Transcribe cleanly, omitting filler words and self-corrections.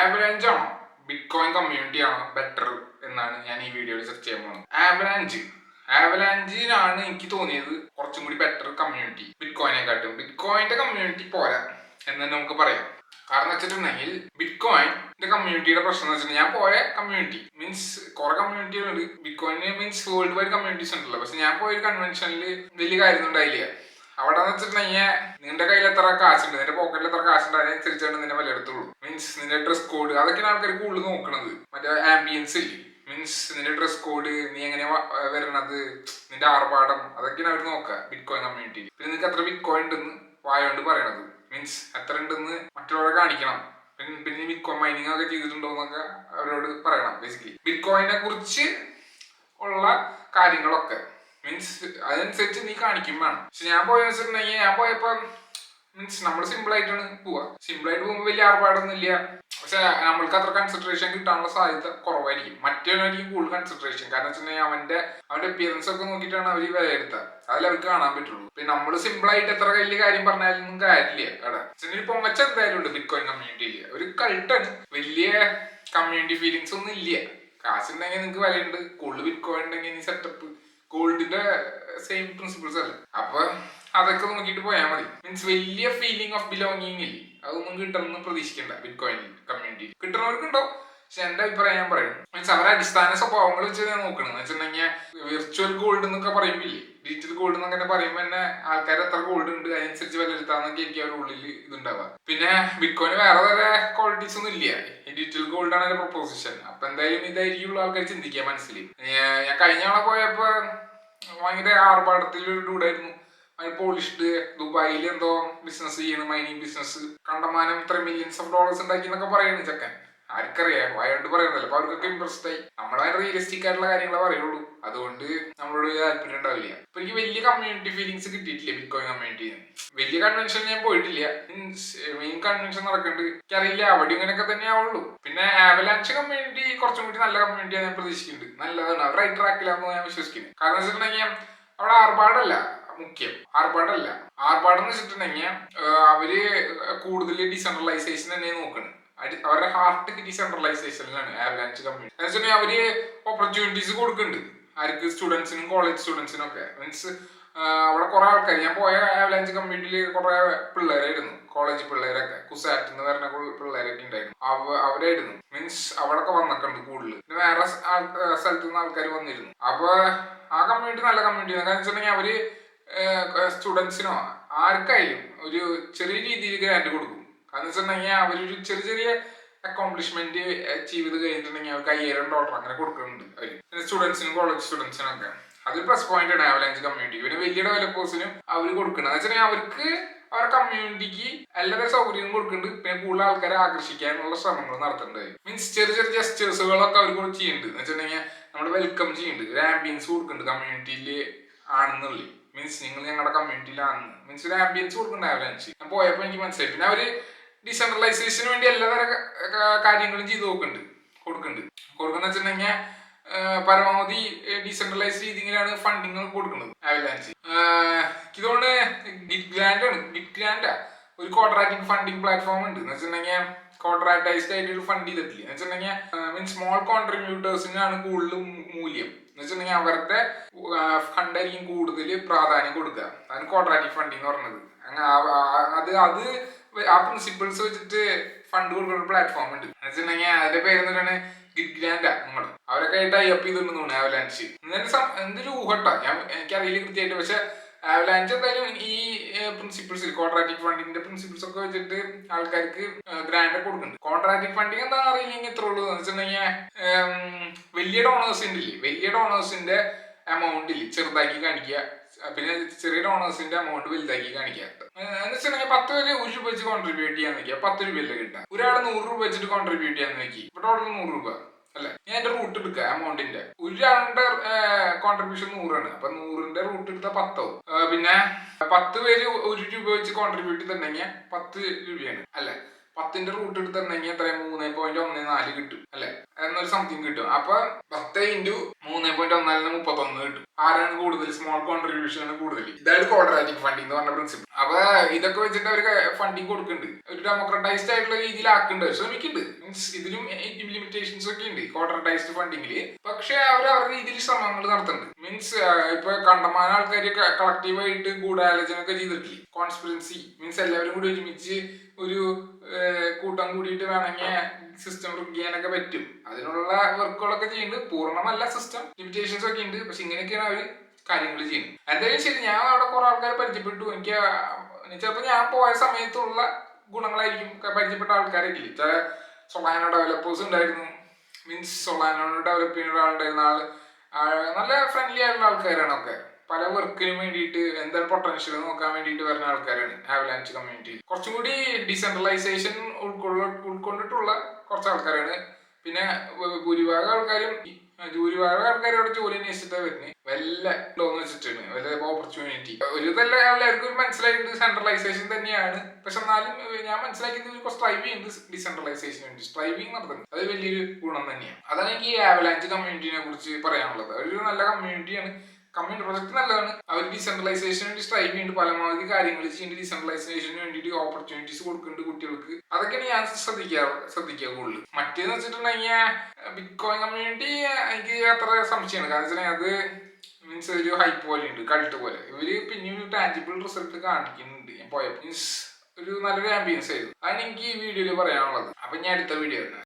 ആവലാഞ്ച് ആണോ bitcoin community ആണോ better എന്നാണ് ഞാൻ ഈ വീഡിയോയിൽ സെർച്ച് ചെയ്യാൻ പോകുന്നത്. ആവലാഞ്ചിനാണ് എനിക്ക് തോന്നിയത് കുറച്ചും കൂടി ബെറ്റർ കമ്മ്യൂണിറ്റി ബിറ്റ്കോയിനെക്കാട്ടും. ബിറ്റ്കോയിന്റെ കമ്മ്യൂണിറ്റി പോരാ എന്ന് തന്നെ നമുക്ക് പറയാം. കാരണം വെച്ചിട്ടുണ്ടെങ്കിൽ ബിറ്റ്കോയിന്റെ കമ്മ്യൂണിറ്റിയുടെ പ്രശ്നം എന്ന് വെച്ചിട്ടുണ്ടെങ്കിൽ ഞാൻ പോയ കമ്മ്യൂണിറ്റി മീൻസ് കുറെ കമ്മ്യൂണിറ്റികളുണ്ട്. ബിറ്റ്കോയിന് മീൻസ് വേൾഡ് വൈഡ് കമ്മ്യൂണിറ്റീസ് ഉണ്ടല്ലോ. പക്ഷെ ഞാൻ പോയ ഒരു കൺവെൻഷനിൽ വലിയ കാര്യമൊന്നും ഉണ്ടായില്ല. അവിടെ എന്ന് വെച്ചിട്ടുണ്ടെങ്കിൽ നിന്റെ കയ്യിൽ എത്ര കാശുണ്ട്, നിന്റെ പോക്കറ്റിൽ എത്ര കാശുണ്ട്, അതിനനുസരിച്ചാണ് നിന്നെ വില എടുത്തുള്ളൂ. മീൻസ് നിന്റെ ഡ്രസ് കോഡ് അതൊക്കെയാണ് ആൾക്കാർ കൂടുതൽ നോക്കണത്. മറ്റേ ആംബിയൻസ് ഇല്ലേ, മീൻസ് നിന്റെ ഡ്രസ് കോഡ്, നീ എങ്ങനെ വരണത്, നിന്റെ ആർഭാടം, അതൊക്കെയാണ് അവർ നോക്കുക ബിറ്റ്കോയിൻ കമ്മ്യൂണിറ്റിയിൽ. പിന്നെ നിനക്ക് എത്ര ബിറ്റ്കോയിൻ ഉണ്ടെന്ന് വായോണ്ട് പറയണത്, മീൻസ് എത്ര ഉണ്ടെന്ന് മറ്റുള്ളവരെ കാണിക്കണം. പിന്നെ ബിറ്റ്കോയിൻ മൈനിങ് ഒക്കെ ചെയ്തിട്ടുണ്ടോ എന്നൊക്കെ അവരോട് പറയണം. ബേസിക്കലി ബിറ്റ്കോയിനെ കുറിച്ച് ഉള്ള കാര്യങ്ങളൊക്കെ മീൻസ് അതനുസരിച്ച് നീ കാണിക്കും വേണം. പക്ഷെ ഞാൻ വെച്ചിട്ടുണ്ടെങ്കിൽ ഞാൻ പോയപ്പോ മീൻസ് നമ്മൾ സിമ്പിൾ ആയിട്ടാണ് പോവാ. സിമ്പിൾ ആയിട്ട് പോകുമ്പോൾ വലിയ ആർഭാടൊന്നും ഇല്ല. പക്ഷെ നമ്മൾക്ക് അത്ര കൺസെൻട്രേഷൻ കിട്ടാനുള്ള സാധ്യത കുറവായിരിക്കും. മറ്റവനായിരിക്കും കൂടുതൽ കൺസെൻട്രേഷൻ. കാരണം വെച്ചിട്ടുണ്ടെങ്കിൽ അവന്റെ അപ്പിയറൻസ് ഒക്കെ നോക്കിയിട്ടാണ് അവർ വിലയിരുത്തുക. അതിൽ അവർക്ക് കാണാൻ പറ്റുള്ളൂ. പിന്നെ നമ്മൾ സിമ്പിൾ ആയിട്ട് എത്ര വലിയ കാര്യം പറഞ്ഞാലൊന്നും കാര്യമില്ല. അവിടെ ഒരു പൊങ്ങച്ച എന്തായാലും ഉണ്ട് ബിറ്റ്കോയിൻ കമ്മ്യൂണിറ്റിയിൽ. ഒരു കൾട്ടാണ്, വലിയ കമ്മ്യൂണിറ്റി ഫീലിങ്സ് ഒന്നും ഇല്ല. കാശുണ്ടെങ്കിൽ നിങ്ങൾക്ക് വിലയുണ്ട്. കൂടുതൽ ബിറ്റ്കോയിൻ ഉണ്ടെങ്കിൽ നീ സെറ്റപ്പ് ഗോൾഡിന്റെ സെയിം പ്രിൻസിപ്പിൾസ് അല്ലേ. അപ്പൊ അതൊക്കെ നോക്കിയിട്ട് പോയാൽ മതി. മീൻസ് വലിയ ഫീലിംഗ് ഓഫ് ബിലോങ്ങിങ് ഇല്ലേ, അതൊന്നും കിട്ടണമെന്ന് പ്രതീക്ഷിക്കണ്ട ബിറ്റ്കോയിൻ കമ്മ്യൂണിറ്റി. കിട്ടുന്നവർക്കുണ്ടോ, പക്ഷെ എന്റെ അഭിപ്രായം ഞാൻ പറയും. മീൻസ് അവരുടെ അടിസ്ഥാന സ്വഭാവങ്ങൾ വെച്ച് ഞാൻ നോക്കണെന്ന് വെച്ചിട്ടുണ്ടെങ്കിൽ വിർച്വൽ ഗോൾഡ് എന്നൊക്കെ പറയുമ്പില്ലേ, ഡിജിറ്റൽ ഗോൾഡ് എന്നൊക്കെ പറയുമ്പോൾ തന്നെ ആൾക്കാർ എത്ര ഗോൾഡ് ഉണ്ട് അതിനനുസരിച്ച് വിലയിരുത്താന്നൊക്കെ എനിക്ക് അവരുടെ ഉള്ളിൽ ഇതുണ്ടാവുക. പിന്നെ ബിറ്റ്കോയിന് വേറെ ക്വാളിറ്റീസ് ഒന്നും ഇല്ല. ഡിജിറ്റൽ ഗോൾഡ് ആണ് പ്രൊപ്പോസിഷൻ. അപ്പൊ എന്തായാലും ഇതായിരിക്കുള്ള ആൾക്കാർ ചിന്തിക്കുക മനസ്സിൽ. ഞാൻ കഴിഞ്ഞ ആളെ പോയപ്പോ ഭയങ്കര ആർഭാടത്തിലൊരു ഡൂഡായിരുന്നു. പോളിഷ്ഡ് ദുബായിൽ എന്തോ ബിസിനസ് ചെയ്യണം, മൈനിങ് ബിസിനസ്, കണ്ടമാനം ഇത്ര മില്യൺസ് ഓഫ് ഡോളേഴ്സ് ഉണ്ടാക്കി എന്നൊക്കെ പറയുന്നു ചെക്കൻ. ആർക്കറിയാം, വായോണ്ട് പറയുന്നല്ലോ. അപ്പൊ അവർക്കൊക്കെ ഇൻട്രസ്റ്റ് ആയി. നമ്മളെ റിയലിസ്റ്റിക് ആയിട്ടുള്ള കാര്യങ്ങളെ പറയുള്ളൂ. അതുകൊണ്ട് നമ്മളോട് താല്പര്യം ഉണ്ടാവില്ല. അപ്പൊ എനിക്ക് വലിയ കമ്മ്യൂണിറ്റി ഫീലിങ്സ് കിട്ടിയിട്ടില്ല ബിറ്റ്കോയിൻ കമ്മ്യൂണിറ്റിന്ന്. വലിയ കൺവെൻഷൻ ഞാൻ പോയിട്ടില്ല. മെയിൻ കൺവെൻഷൻ നടക്കുന്നുണ്ട്, എനിക്കറിയില്ല അവിടെ ഇങ്ങനെയൊക്കെ തന്നെ ആവുള്ളൂ. പിന്നെ ആവലാഞ്ച് കമ്മ്യൂണിറ്റി കുറച്ചും കൂടി നല്ല കമ്മ്യൂണിറ്റിയാണ് ഞാൻ പ്രതീക്ഷിക്കുന്നുണ്ട്. നല്ലതാണ്, അവർ റൈറ്റ് ട്രാക്കിലാണെന്ന് ഞാൻ വിശ്വസിക്കുന്നു. കാരണം വെച്ചിട്ടുണ്ടെങ്കിൽ അവിടെ ആർഭാടല്ല മുഖ്യം. ആർഭാടം എന്ന് വെച്ചിട്ടുണ്ടെങ്കിൽ അവര് കൂടുതൽ ഡിസെൻട്രലൈസേഷൻ തന്നെ നോക്കണം. അവരുടെ ഹാർട്ട് ഡിസെൻട്രലൈസേഷനിലാണ് ആവലാഞ്ച് കമ്മ്യൂണിറ്റി. എന്ന് വെച്ചിട്ടുണ്ടെങ്കിൽ അവര് ഓപ്പർച്യൂണിറ്റീസ് കൊടുക്കുന്നുണ്ട് ആർക്ക്, സ്റ്റുഡൻസിനും കോളേജ് സ്റ്റുഡൻസിനും ഒക്കെ. മീൻസ് അവിടെ കുറെ ആൾക്കാർ, ഞാൻ പോയ ആവലാഞ്ച് കമ്മ്യൂണിറ്റിയിൽ കുറെ പിള്ളേരായിരുന്നു, കോളേജ് പിള്ളേരൊക്കെ, കുസാറ്റ് എന്ന് പറഞ്ഞ പിള്ളേരൊക്കെ ഉണ്ടായിരുന്നു. അവരായിരുന്നു മീൻസ് അവിടെയൊക്കെ വന്നിട്ടുണ്ട് കൂടുതൽ. പിന്നെ വേറെ സ്ഥലത്തു നിന്ന് ആൾക്കാർ വന്നിരുന്നു. അപ്പൊ ആ കമ്മ്യൂണിറ്റി നല്ല കമ്മ്യൂണിറ്റി. കാരണം വെച്ചിട്ടുണ്ടെങ്കിൽ അവര് സ്റ്റുഡൻസിനോ ആർക്കായാലും ഒരു ചെറിയ രീതിയിൽ ഗ്രാൻഡ് കൊടുക്കും. കാരണം വെച്ചിട്ടുണ്ടെങ്കിൽ അവരൊരു ചെറിയ അക്കോംപ്ലിഷ്മെന്റ് അച്ചീവ് ചെയ്ത് കഴിഞ്ഞിട്ടുണ്ടെങ്കിൽ അവർക്ക് $5,000 അങ്ങനെ കൊടുക്കുന്നുണ്ട് അവര്. പിന്നെ സ്റ്റുഡൻസിനും കോളേജ് സ്റ്റുഡൻസിനും ഒക്കെ അതൊരു പ്ലസ് പോയിന്റ് ആണ് ആവലാഞ്ച് കമ്മ്യൂണിറ്റി. പിന്നെ വലിയ ഡെവലപ്പേഴ്സിനും അവർ കൊടുക്കണം. എന്ന് വെച്ചിട്ടുണ്ടെങ്കിൽ അവർക്ക് അവരുടെ കമ്മ്യൂണിറ്റിക്ക് എല്ലാവരും സൗകര്യവും കൊടുക്കുന്നുണ്ട്. പിന്നെ കൂടുതൽ ആൾക്കാരെ ആകർഷിക്കാനുള്ള ശ്രമങ്ങൾ നടത്തുന്നുണ്ട്. മീൻസ് ചെറിയ ജസ്റ്റേഴ്സുകളൊക്കെ അവർ ചെയ്യുന്നുണ്ട്. എന്ന് വെച്ചിട്ടുണ്ടെങ്കിൽ നമ്മൾ വെൽക്കം ചെയ്യുന്നുണ്ട്, ഒരു ആംബിയൻസ് കൊടുക്കുന്നുണ്ട് കമ്മ്യൂണിറ്റിയിൽ ആണെന്നുള്ളി. മീൻസ് നിങ്ങൾ ഞങ്ങളുടെ കമ്മ്യൂണിറ്റിയിലാണെന്ന് മീൻസ് ഒരു ആംബിയൻസ് കൊടുക്കുന്നുണ്ട് ആവലാഞ്ച്. ഞാൻ പോയപ്പോൾ എനിക്ക് മനസ്സിലായി. പിന്നെ അവര് ഡിസെൻട്രലൈസേഷന് വേണ്ടി എല്ലാതരം കാര്യങ്ങളും ചെയ്ത് കൊടുക്കുന്നുണ്ട് വെച്ചിട്ടുണ്ടെങ്കിൽ പരമാവധി ഡീസെൻട്രലൈസ് രീതിയിലാണ് ഫണ്ടിങ് കൊടുക്കുന്നത് ആവലാഞ്ച്. ഇതുകൊണ്ട് ഗിറ്റ് ഒരു കോൺട്രാക്ടിങ് ഫണ്ടിങ് പ്ലാറ്റ്ഫോം ഉണ്ട്. എന്ന് വെച്ചിട്ടുണ്ടെങ്കിൽ കോൺട്രാക്ടൈസ്ഡ് ആയിട്ട് ഒരു ഫണ്ട് ചെയ്തിട്ടില്ല. എന്ന് വെച്ചിട്ടുണ്ടെങ്കിൽ മീൻസ് സ്മോൾ കോൺട്രിബ്യൂട്ടേഴ്സിനാണ് കൂടുതലും മൂല്യം. എന്ന് വെച്ചിട്ടുണ്ടെങ്കിൽ അവരുടെ ഫണ്ടായിരിക്കും കൂടുതൽ പ്രാധാന്യം കൊടുക്കുക. അതാണ് കോൺട്രാക്ടിങ് ഫണ്ടിങ് എന്ന് പറഞ്ഞത്. അത് ആ പ്രിൻസിപ്പിൾസ് വെച്ചിട്ട് ഫണ്ട് കൊടുക്കുന്ന പ്ലാറ്റ്ഫോം ഉണ്ട്. എന്ന് വെച്ചിട്ടുണ്ടെങ്കിൽ അതിന്റെ പേര് എന്താണ്, ഗിറ്റ് ഗ്രാൻഡാ. നിങ്ങൾ അവരൊക്കെ ആയിട്ട് ടൈപ്പ് ചെയ്തിട്ടുണ്ടെന്ന് ആവലാഞ്ച്. എന്തൊരു ഊഹട്ടാ, എനിക്കറിയില്ല കൃത്യമായിട്ട്. പക്ഷെ ആവലാഞ്ച് എന്തായാലും ഈ പ്രിൻസിപ്പിൾസ്, കോൺട്രാക്ടിങ് ഫണ്ടിങ്ങിന്റെ പ്രിൻസിപ്പിൾസ് ഒക്കെ വെച്ചിട്ട് ആൾക്കാർക്ക് ഗ്രാൻഡ് ഒക്കെ കൊടുക്കുന്നുണ്ട്. കോൺട്രാക്ടിങ് ഫണ്ടിങ് എന്താണെന്ന് അറിയില്ലെങ്കിൽ ഇത്ര ഉള്ളൂ. എന്ന് വെച്ചിട്ടുണ്ടെങ്കിൽ വലിയ ഡോണേഴ്സിന്റെ എമൗണ്ട് ഇല്ല ചെറുതാക്കി കാണിക്കുക, പിന്നെ ചെറിയ ഡോണേഴ്സിന്റെ എമൗണ്ട് വലുതാക്കി കാണിക്കുക. എന്ന് വെച്ചിട്ടുണ്ടെങ്കിൽ 10 പേര് ₹1 വെച്ച് കോൺട്രിബ്യൂട്ട് ചെയ്യാൻ നോക്കിയാൽ ₹10 കിട്ടാം. ഒരാൾ ₹100 വെച്ചിട്ട് കോൺട്രിബ്യൂട്ട് ചെയ്യാൻ നോക്കി, ഇപ്പൊ ടോട്ടൽ ₹100 അല്ലെ. ഞാൻ എന്റെ റൂട്ട് എടുക്കുക എമൗണ്ടിന്റെ, ഒരാളുടെ കോൺട്രിബ്യൂഷൻ 100 ആണ്. അപ്പൊ 100ന്റെ റൂട്ട് എടുത്താൽ 10 ആവും. പിന്നെ 10 പേര് ₹1 വെച്ച് കോൺട്രിബ്യൂട്ട് ചെയ്തിട്ടുണ്ടെങ്കിൽ ₹10 അല്ലെ. 10ന്റെ റൂട്ട് എടുത്തിട്ടുണ്ടെങ്കിൽ എത്രയും 3.14 കിട്ടും അല്ലെ, എന്നൊരു സംതിങ് കിട്ടും. അപ്പൊ 10 × 3.14 31 കിട്ടും. ആരാണ് കൂടുതൽ, സ്മോൾ കോൺട്രിബ്യൂഷൻ ആണ് കൂടുതൽ. ഇതാണ് കോൺട്രാക്ടിങ് ഫണ്ടിങ് എന്ന് പറഞ്ഞ പ്രിൻസിപ്പിൾ. അപ്പൊ ഇതൊക്കെ വെച്ചിട്ട് അവർക്ക് ഫണ്ടിങ് കൊടുക്കുന്നുണ്ട്. ഒരു ഡെമോക്രറ്റൈസ്ഡ് ആയിട്ടുള്ള രീതിയിൽ ആക്കുന്നുണ്ട്, ശ്രമിക്കുന്നുണ്ട്. മീൻസ് ഇതിലും ലിമിറ്റേഷൻസ് ഒക്കെ ഉണ്ട് കോർട്ടറൈസ്ഡ് ഫണ്ടിങ്ങിൽ. പക്ഷെ അവർ അവരുടെ രീതിയിൽ ശ്രമങ്ങൾ നടത്തുന്നുണ്ട്. മീൻസ് ഇപ്പൊ കണ്ടമാന ആൾക്കാർ കളക്റ്റീവായിട്ട് ഗൂഢാലോചന ഒക്കെ ചെയ്തിട്ടില്ലേ, കോൺസ്പിറൻസി മീൻസ് എല്ലാവരും കൂടി ഒരുമിച്ച് ഒരു കൂട്ടം കൂടിയിട്ട് വേണമെങ്കിൽ സിസ്റ്റം റിഗ് ചെയ്യാനൊക്കെ പറ്റും. അതിനുള്ള വർക്കുകളൊക്കെ ചെയ്യുന്നുണ്ട്. പൂർണ്ണമല്ല, സിസ്റ്റം ലിമിറ്റേഷൻസ് ഒക്കെ ഉണ്ട്. പക്ഷെ ഇങ്ങനെയൊക്കെയാണ് അവർ കാര്യങ്ങൾ ചെയ്യുന്നത്. എന്തായാലും ശരി, ഞാൻ അവിടെ കുറെ ആൾക്കാരെ പരിചയപ്പെട്ടു. എനിക്ക് ചിലപ്പോൾ ഞാൻ പോയ സമയത്തുള്ള ഗുണങ്ങളായിരിക്കും പരിചയപ്പെട്ട ആൾക്കാരൊക്കെ. ചില സൊളാനോ ഡെവലപ്പേഴ്സ് ഉണ്ടായിരുന്നു. മീൻസ് സൊളാനോ ഡെവലപ്പ് ചെയ്യുന്ന ഒരാളുണ്ടായിരുന്ന നല്ല ഫ്രണ്ട്ലി ആയിട്ടുള്ള ആൾക്കാരാണ്. ഒക്കെ പല വർക്കിനും വേണ്ടിയിട്ട് എന്താണ് പൊട്ടൻഷ്യൽ നോക്കാൻ വേണ്ടിയിട്ട് വരുന്ന ആൾക്കാരാണ് ആവലാഞ്ച് കമ്മ്യൂണിറ്റി. കുറച്ചും കൂടി ഡീസെൻട്രലൈസേഷൻ ഉൾക്കൊണ്ടിട്ടുള്ള കുറച്ച് ആൾക്കാരാണ്. പിന്നെ ഭൂരിഭാഗം ആൾക്കാരും അവിടെ ജോലി അന്വേഷിച്ചിട്ടാണ് വരുന്നത്. വല്ല ഉണ്ടോന്ന് വെച്ചിട്ടാണ്, വല്ല ഓപ്പർച്യൂണിറ്റി ഒരു ഇതല്ല. എല്ലാവർക്കും മനസ്സിലായിട്ട് സെൻട്രലൈസേഷൻ തന്നെയാണ്. പക്ഷെ എന്നാലും ഞാൻ മനസ്സിലാക്കിയത് സ്ട്രൈവ് ചെയ്യുന്നത് ഡീസെൻട്രലൈസേഷന് വേണ്ടി സ്ട്രൈവിങ് നടത്തുന്നത് അത് വലിയൊരു ഗുണം തന്നെയാണ്. അതാണ് എനിക്ക് ഈ ആവലാഞ്ച് കമ്മ്യൂണിറ്റിനെ കുറിച്ച് പറയാനുള്ളത്. ഒരു നല്ല കമ്മ്യൂണിറ്റിയാണ്. കമ്മ്യൂണിറ്റി പ്രൊജക്ട് നല്ലതാണ്. അവർ ഡീസെൻട്രലൈസേഷന് വേണ്ടി സ്ട്രൈവ് ചെയ്യുന്നുണ്ട്. പരമാവധി കാര്യങ്ങൾ ചെയ്യുന്നുണ്ട്. ഡീസെൻട്രലൈസേഷന് വേണ്ടിയിട്ട് ഓപ്പർച്യൂണിറ്റീസ് കൊടുക്കുന്നുണ്ട് കുട്ടികൾക്ക്. അതൊക്കെയാണ് ഞാൻ ശ്രദ്ധിക്കുക കൂടുതൽ. മറ്റേന്ന് വെച്ചിട്ടുണ്ടെങ്കിൽ ബിറ്റ്കോയിൻ കമ്മ്യൂണിറ്റി എനിക്ക് അത്ര സംശയമാണ്. കാരണം വെച്ചാൽ അത് മീൻസ് ഒരു ഹൈപ്പ് പോലെ ഉണ്ട്, കൾട്ട് പോലെ. ഇവര് പിന്നെ ഒരു ടാഞ്ചിബിൾ റിസൾട്ട് കാണിക്കുന്നുണ്ട്. ഞാൻ പോയപ്പോൾ മീൻസ് ഒരു നല്ലൊരു ആംബിയൻസ് ആയിരുന്നു. അതാണ് എനിക്ക് ഈ വീഡിയോയിൽ പറയാനുള്ളത്. അപ്പൊ ഞാൻ അടുത്ത വീഡിയോ